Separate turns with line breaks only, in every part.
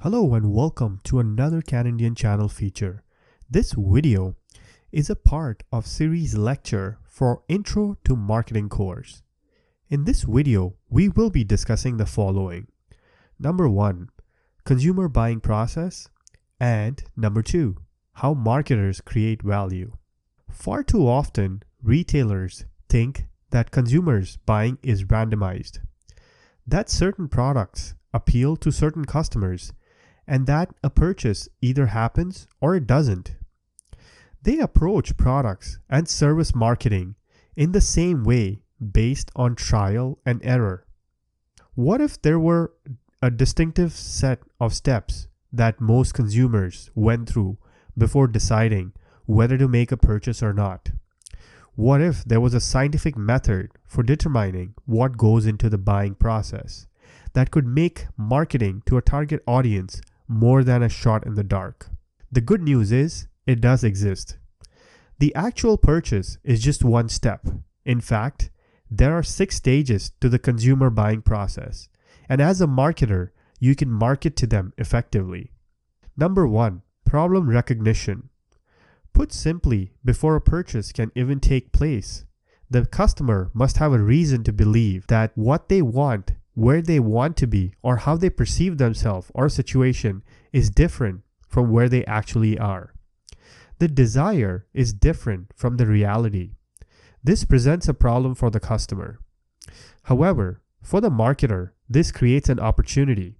Hello and welcome to another Canadian channel feature. This video is a part of series lecture for Intro to Marketing course. In this video, we will be discussing the following. Number 1, consumer buying process, and number 2, how marketers create value. Far too often, retailers think that consumers buying is randomized, that certain products appeal to certain customers, and that a purchase either happens or it doesn't. They approach products and service marketing in the same way based on trial and error. What if there were a distinctive set of steps that most consumers went through before deciding whether to make a purchase or not? What if there was a scientific method for determining what goes into the buying process that could make marketing to a target audience more than a shot in the dark? The good news is it does exist. The actual purchase is just one step. In fact, there are 6 stages to the consumer buying process, and as a marketer, you can market to them effectively. Number 1, problem recognition. Put simply, before a purchase can even take place, the customer must have a reason to believe that what they want, where they want to be, or how they perceive themselves or situation is different from where they actually are. The desire is different from the reality. This presents a problem for the customer. However, for the marketer, this creates an opportunity.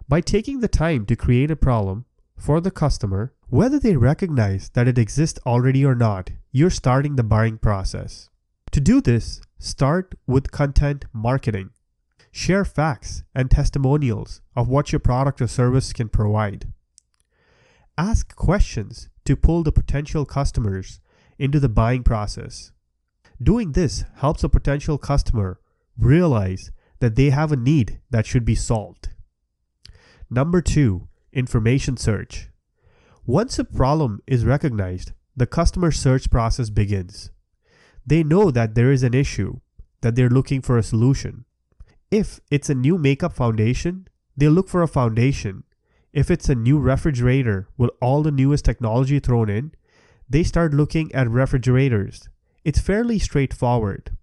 By taking the time to create a problem for the customer, whether they recognize that it exists already or not, you're starting the buying process. To do this, start with content marketing. Share facts and testimonials of what your product or service can provide. Ask questions to pull the potential customers into the buying process. Doing this helps a potential customer realize that they have a need that should be solved. Number 2, information search. Once a problem is recognized, the customer search process begins. They know that there is an issue, that they're looking for a solution. If it's a new makeup foundation, they look for a foundation. If it's a new refrigerator with all the newest technology thrown in, they start looking at refrigerators. It's fairly straightforward.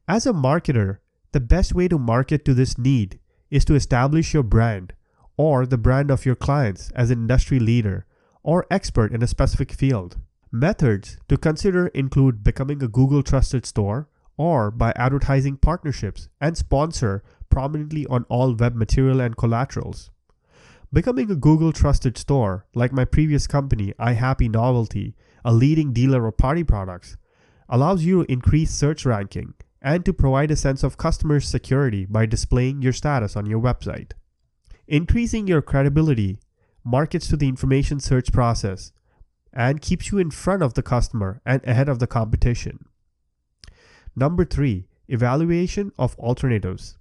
As a marketer, the best way to market to this need is to establish your brand or the brand of your clients as an industry leader or expert in a specific field. Methods to consider include becoming a Google trusted store, or by advertising partnerships and sponsor prominently on all web material and collaterals. Becoming a Google trusted store, like my previous company, iHappy Novelty, a leading dealer of party products, allows you to increase search ranking and to provide a sense of customer security by displaying your status on your website. Increasing your credibility markets to the information search process and keeps you in front of the customer and ahead of the competition. Number 3, evaluation of alternatives.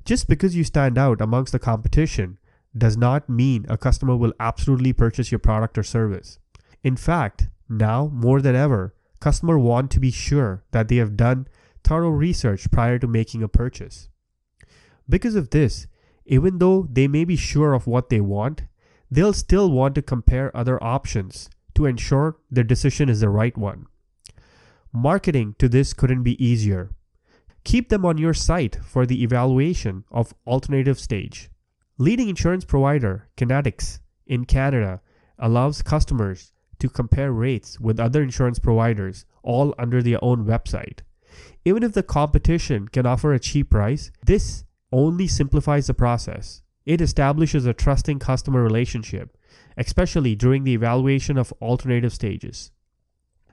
Just because you stand out amongst the competition does not mean a customer will absolutely purchase your product or service. In fact, now more than ever, customers want to be sure that they have done thorough research prior to making a purchase. Because of this, even though they may be sure of what they want, they'll still want to compare other options to ensure their decision is the right one. Marketing to this couldn't be easier. Keep them on your site for the evaluation of alternative stage. Leading insurance provider Kinetics in Canada allows customers to compare rates with other insurance providers all under their own website. Even if the competition can offer a cheap price, this only simplifies the process. It establishes a trusting customer relationship, especially during the evaluation of alternative stages.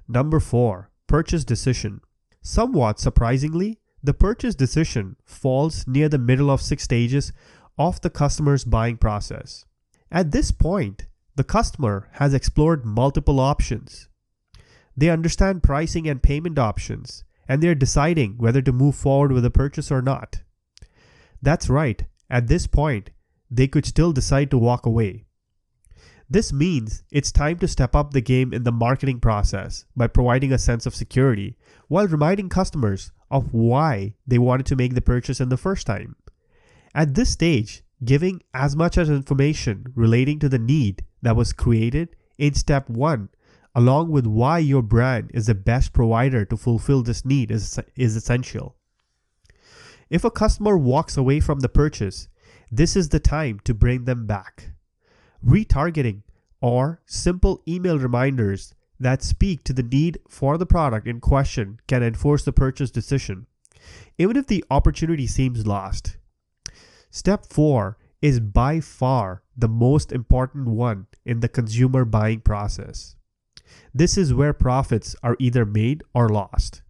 Number 4, purchase decision. Somewhat surprisingly, the purchase decision falls near the middle of 6 stages of the customer's buying process. At this point, the customer has explored multiple options. They understand pricing and payment options, and they're deciding whether to move forward with a purchase or not. That's right, at this point, they could still decide to walk away. This means it's time to step up the game in the marketing process by providing a sense of security while reminding customers of why they wanted to make the purchase in the first time. At this stage, giving as much as information relating to the need that was created in step 1, along with why your brand is the best provider to fulfill this need is essential. If a customer walks away from the purchase, this is the time to bring them back. Retargeting or simple email reminders that speak to the need for the product in question can enforce the purchase decision, even if the opportunity seems lost. Step 4 is by far the most important one in the consumer buying process. This is where profits are either made or lost.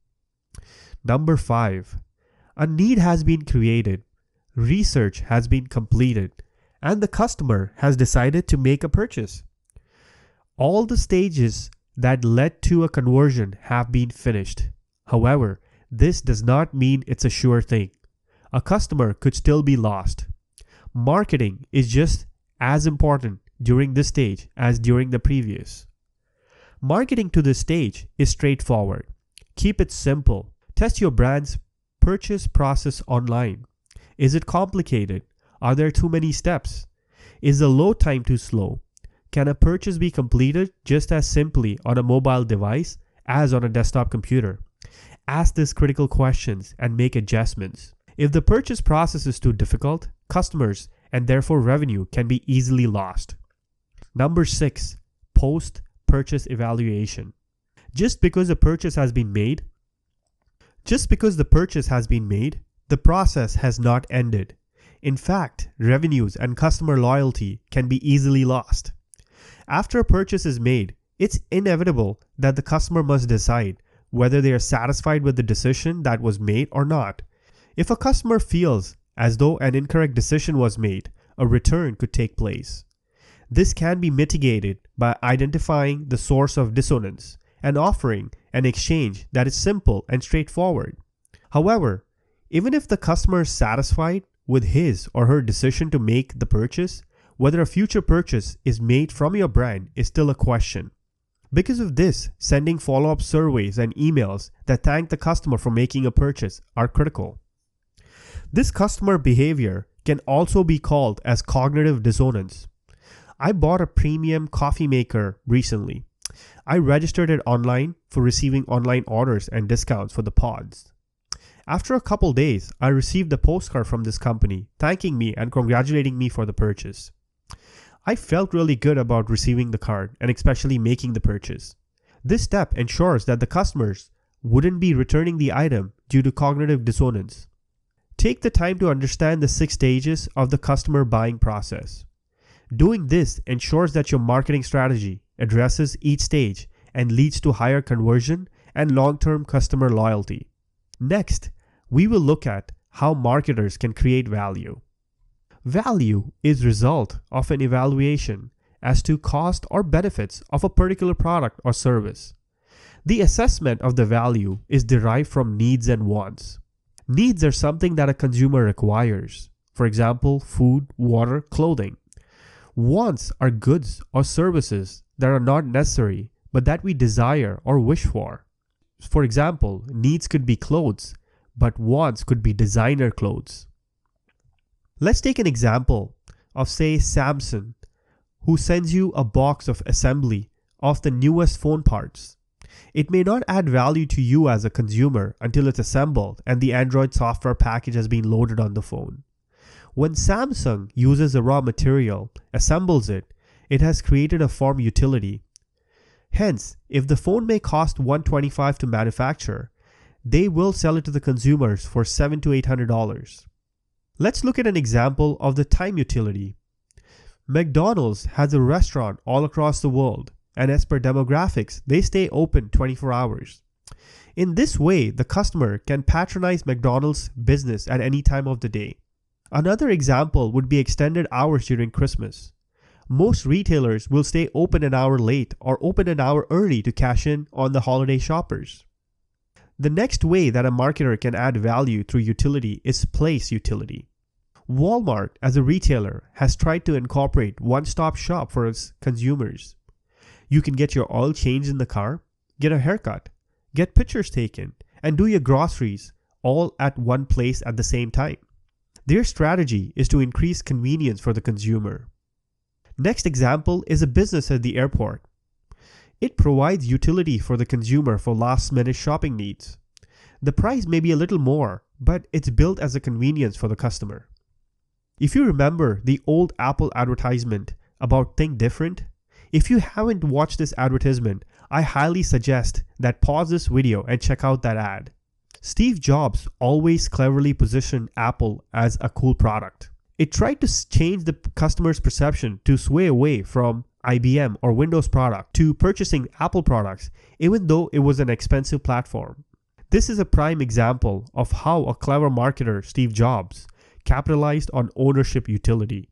Number 5. A need has been created, research has been completed, and the customer has decided to make a purchase. All the stages that led to a conversion have been finished. However, this does not mean it's a sure thing. A customer could still be lost. Marketing is just as important during this stage as during the previous. Marketing to this stage is straightforward. Keep it simple. Test your brand's purchase process online. Is it complicated? Are there too many steps? Is the load time too slow? Can a purchase be completed just as simply on a mobile device as on a desktop computer? Ask these critical questions and make adjustments. If the purchase process is too difficult, customers and therefore revenue can be easily lost. Number 6, post-purchase evaluation. Just because the purchase has been made, the process has not ended. In fact, revenues and customer loyalty can be easily lost. After a purchase is made, it's inevitable that the customer must decide whether they are satisfied with the decision that was made or not. If a customer feels as though an incorrect decision was made, a return could take place. This can be mitigated by identifying the source of dissonance and offering an exchange that is simple and straightforward. However, even if the customer is satisfied with his or her decision to make the purchase, whether a future purchase is made from your brand is still a question. Because of this, sending follow-up surveys and emails that thank the customer for making a purchase are critical. This customer behavior can also be called as cognitive dissonance. I bought a premium coffee maker recently. I registered it online for receiving online orders and discounts for the pods. After a couple days, I received a postcard from this company thanking me and congratulating me for the purchase. I felt really good about receiving the card and especially making the purchase. This step ensures that the customers wouldn't be returning the item due to cognitive dissonance. Take the time to understand the 6 stages of the customer buying process. Doing this ensures that your marketing strategy addresses each stage and leads to higher conversion and long-term customer loyalty. Next, we will look at how marketers can create value. Value is result of an evaluation as to cost or benefits of a particular product or service. The assessment of the value is derived from needs and wants. Needs are something that a consumer requires. For example, food, water, clothing. Wants are goods or services that are not necessary but that we desire or wish for. For example, needs could be clothes, but wants could be designer clothes. Let's take an example of, say, Samsung, who sends you a box of assembly of the newest phone parts. It may not add value to you as a consumer until it's assembled and the Android software package has been loaded on the phone. When Samsung uses a raw material, assembles it, it has created a form utility. Hence, if the phone may cost $125 to manufacture, they will sell it to the consumers for $700 to $800. Let's look at an example of the time utility. McDonald's has a restaurant all across the world, and as per demographics, they stay open 24 hours. In this way, the customer can patronize McDonald's business at any time of the day. Another example would be extended hours during Christmas. Most retailers will stay open an hour late or open an hour early to cash in on the holiday shoppers. The next way that a marketer can add value through utility is place utility. Walmart, as a retailer, has tried to incorporate one-stop shop for its consumers. You can get your oil changed in the car, get a haircut, get pictures taken, and do your groceries all at one place at the same time. Their strategy is to increase convenience for the consumer. Next example is a business at the airport. It provides utility for the consumer for last-minute shopping needs. The price may be a little more, but it's built as a convenience for the customer. If you remember the old Apple advertisement about Think Different, if you haven't watched this advertisement, I highly suggest that pause this video and check out that ad. Steve Jobs always cleverly positioned Apple as a cool product. It tried to change the customer's perception to sway away from IBM or Windows product to purchasing Apple products, even though it was an expensive platform. This is a prime example of how a clever marketer, Steve Jobs, capitalized on ownership utility.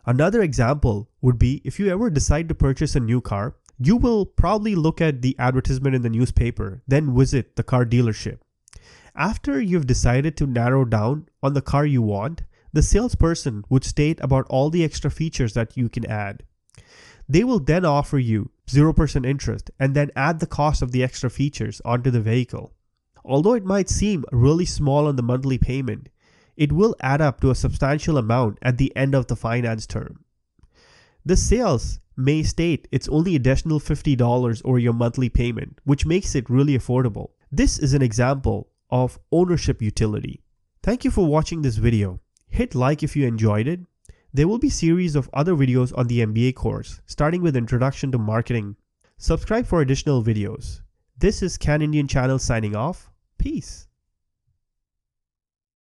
Another example would be if you ever decide to purchase a new car, you will probably look at the advertisement in the newspaper, then visit the car dealership. After you've decided to narrow down on the car you want, the salesperson would state about all the extra features that you can add. They will then offer you 0% interest and then add the cost of the extra features onto the vehicle. Although it might seem really small on the monthly payment, it will add up to a substantial amount at the end of the finance term. The sales may state it's only additional $50 over your monthly payment, which makes it really affordable. This is an example of ownership utility. Thank you for watching this video. Hit like if you enjoyed it. There will be series of other videos on the MBA course, starting with Introduction to Marketing. Subscribe for additional videos. This is Can Indian Channel signing off. Peace.